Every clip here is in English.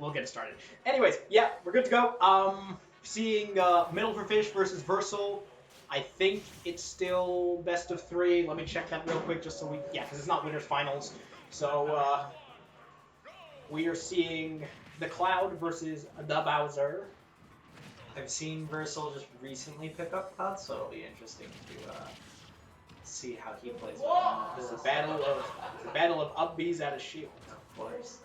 we'll get it started. Anyways, yeah, we're good to go. Seeing metalforfish versus Versil. I think it's still best of 3. Let me check that real quick, just so we because it's not winners finals. So we are seeing the Cloud versus the Bowser. I've seen Versil just recently pick up Cloud, so it'll be interesting to see how he plays. This is a battle of up B's out of shield. Of course.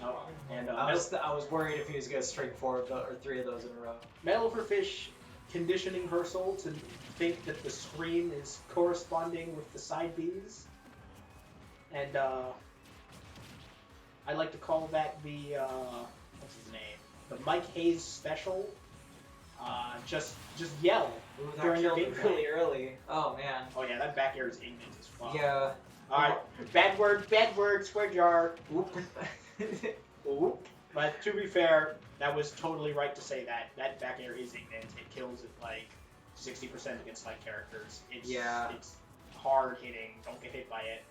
Oh, and I was worried if he was gonna string 4 of or 3 of those in a row. metalforfish conditioning Versil to think that the screen is corresponding with the side B's, and I like to call that the what's his name? The Mike Hayes special. Just yell during your game really early. Oh man. Oh yeah, that back air is ignorant as fuck. Yeah. Alright, bad word, swear jar. Oop. Oop. But to be fair, that was totally right to say that. That back air is ignorant. It kills at like 60% against light characters. It's hard hitting. Don't get hit by it.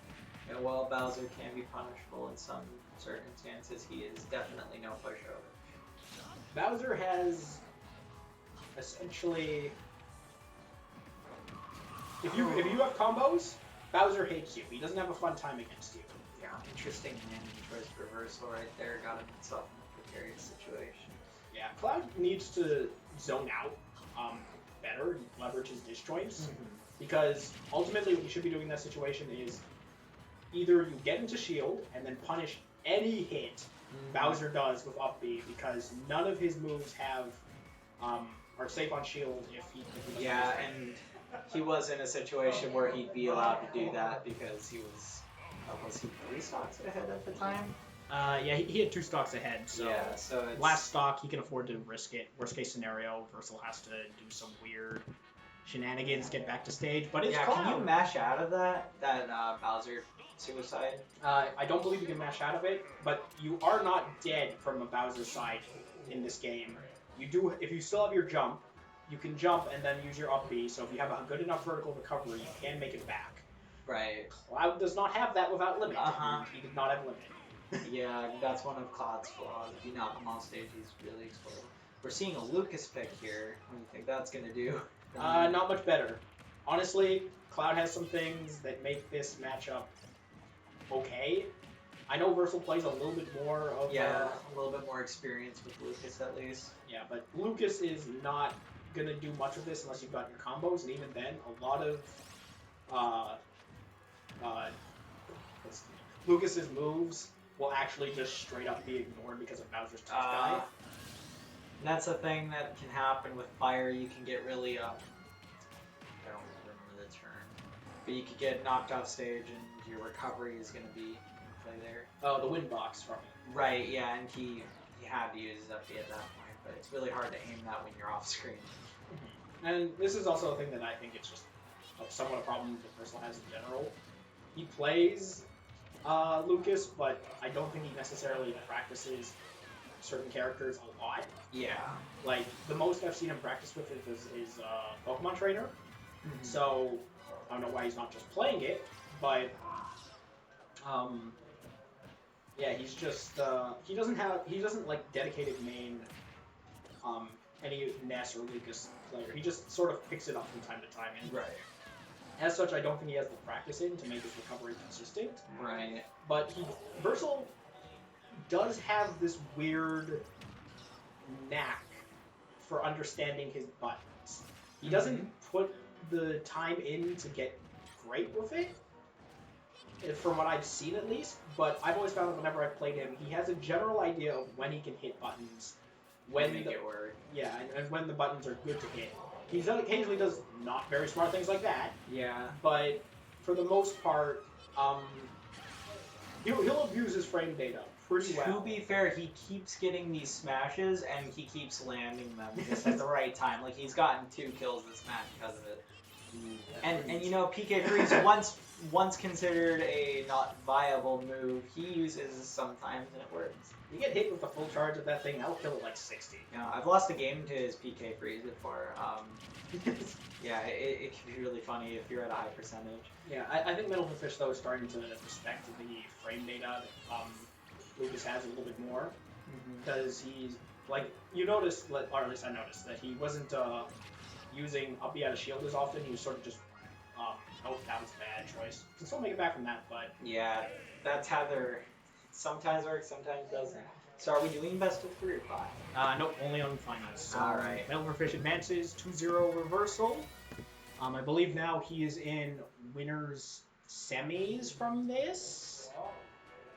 Yeah, while Bowser can be punishable in some circumstances, he is definitely no pushover. Bowser has essentially, if you have combos, Bowser hates you. He doesn't have a fun time against you. Yeah, interesting landing choice reversal right there. Got himself in a precarious situation. Yeah, Cloud needs to zone out better, leverage his disjoints, because ultimately what you should be doing in that situation is either you get into shield and then punish any hit Bowser does with up B, because none of his moves have are safe on shield if he yeah, and he was in a situation where he'd be allowed to do that because he was he 3 stocks ahead at the time? Yeah, he had 2 stocks ahead, so, yeah, so it's... last stock he can afford to risk it. Worst case scenario, Versil has to do some weird shenanigans, get back to stage, but it's Cloud. Can you mash out of that Bowser suicide? I don't believe you can mash out of it, but you are not dead from a Bowser side in this game. You do, if you still have your jump, you can jump and then use your up B, so if you have a good enough vertical recovery, you can make it back. Right. Cloud does not have that without limit. He did not have limit. Yeah, that's one of Cloud's flaws. If you knock him off stage, he's really exploding. We're seeing a Lucas pick here. What do you think that's going to do? Not much better. Honestly, Cloud has some things that make this matchup okay. I know Versil plays a little bit more of... Yeah, a little bit more experience with Lucas at least. Yeah, but Lucas is not going to do much of this unless you've got your combos, and even then, a lot of Lucas's moves will actually just straight up be ignored because of Bowser's tough guy. That's a thing that can happen with fire. You can get really I don't remember the term, but you could get knocked off stage and your recovery is going to be in play there. Oh, the wind box from it. Right, yeah, and he had to use his up B at that point, but it's really hard to aim that when you're off screen. And this is also a thing that I think it's just somewhat a problem that Versil has in general. He plays Lucas, but I don't think he necessarily practices certain characters a lot. Yeah. Like, the most I've seen him practice with is Pokemon Trainer. So, I don't know why he's not just playing it, but yeah, he's just he doesn't like dedicated main any Ness or Lucas player. He just sort of picks it up from time to time, and as such, I don't think he has the practice in to make his recovery consistent. Right. But Versil does have this weird knack for understanding his buttons. He doesn't put the time in to get great with it, from what I've seen at least, but I've always found that whenever I've played him, he has a general idea of when he can hit buttons, when make it work. Yeah, and when the buttons are good to hit. He occasionally does not very smart things like that. Yeah. But for the most part, he'll abuse his frame data pretty well. To be fair, he keeps getting these smashes and he keeps landing them just at the right time. Like, he's gotten 2 kills this match because of it. And you know, PK Freeze once considered a not viable move, he uses sometimes and it works. You get hit with the full charge of that thing, that'll kill it like 60. Yeah, I've lost a game to his PK Freeze before. Yeah, it can be really funny if you're at a high percentage. Yeah, I think metalforfish though is starting to respect the frame data that Lucas has a little bit more. Mm-hmm. Because he's, like, you noticed, or at least I noticed, that he wasn't using Up Be Out of Shield as often. He was sort of just, oh, that was a bad choice. Can still make it back from that, but... Yeah, that's how they're... Sometimes works, sometimes doesn't. So are we doing best of 3 or 5? Nope, only on finals. So Alright. metalforfish advances 2-0 reversal. I believe now he is in winners semis from this.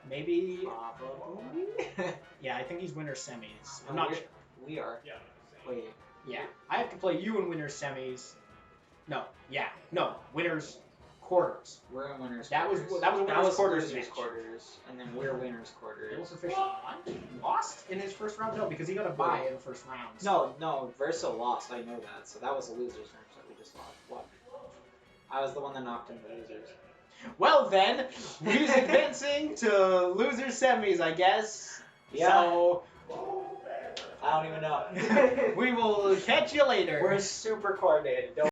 Maybe. Probably. Yeah, I think he's winners semis. I'm No, not we're- sure. We are. Wait. Yeah, I have to play you in winners semis. No, winners quarters. We're in winners That was quarters. a winners quarters losers match. quarters, and then we're winners quarters. Metalforfish won? Lost in his first round? No, because he got a bye in the first round. No, Versil lost. I know that. So that was a losers match that we just lost. What? I was the one that knocked in the losers. Well then, he's advancing to loser semis, I guess. Yeah. So I don't even know. we will catch you later. We're super coordinated. Don't